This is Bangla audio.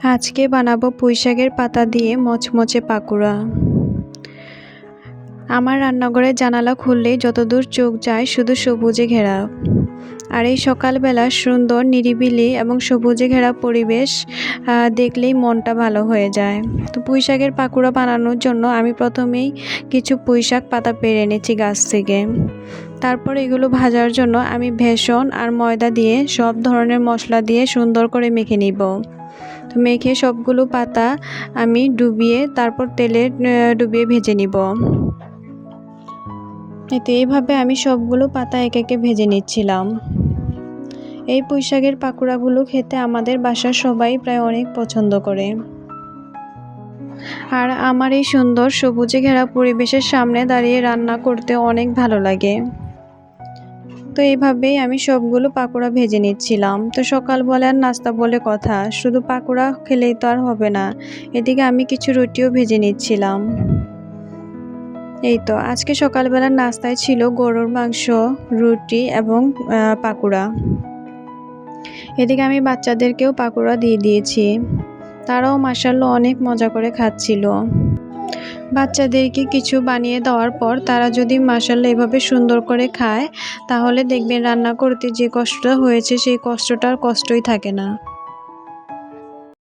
আজকে বানাবো পুঁইশাকের পাতা দিয়ে মচমচে পাকোড়া। আমার রান্নাঘরের জানালা খুললেই যতদূর চোখ যায় শুধু সবুজে ঘেরা। আর এই সকালবেলা সুন্দর নিরিবিলি এবং সবুজে ঘেরা পরিবেশ দেখলেই মনটা ভালো হয়ে যায়। তো পুঁইশাকের পাকোড়া বানানোর জন্য আমি প্রথমেই কিছু পুঁইশাক পাতা পেড়ে এনেছি গাছ থেকে। তারপর এগুলো ভাজার জন্য আমি বেসন আর ময়দা দিয়ে সব ধরনের মশলা দিয়ে সুন্দর করে মেখে নিব। তো মেখে সবগুলো পাতা আমি তারপর তেলে ডুবিয়ে ভেজে নিব। এতে এইভাবে আমি সবগুলো পাতা একে একে ভেজে নিচ্ছিলাম। এই পুঁইশাকের পাকোড়াগুলো খেতে আমাদের বাসার সবাই প্রায় অনেক পছন্দ করে। আর আমার এই সুন্দর সবুজে ঘেরা পরিবেশের সামনে দাঁড়িয়ে রান্না করতে অনেক ভালো লাগে। তো এইভাবেই আমি সবগুলো পাকোড়া ভেজে নিচ্ছিলাম। তো সকালবেলার নাস্তা বলে কথা, শুধু পাকোড়া খেলেই তো আর হবে না, এদিকে আমি কিছু রুটিও ভেজে নিচ্ছিলাম। এই তো আজকে সকালবেলার নাস্তায় ছিল গরুর মাংস, রুটি এবং পাকোড়া। এদিকে আমি বাচ্চাদেরকেও পাকোড়া দিয়ে দিয়েছি, তারাও মাশাআল্লাহ অনেক মজা করে খাচ্ছিল। বাচ্চাদেরকে কিছু বানিয়ে দেওয়ার পর তারা যদি মাশাআল্লাহ এভাবে সুন্দর করে খায়, তাহলে দেখবেন রান্না করতে যে কষ্টটা হয়েছে সেই কষ্টটার কষ্টই থাকে না।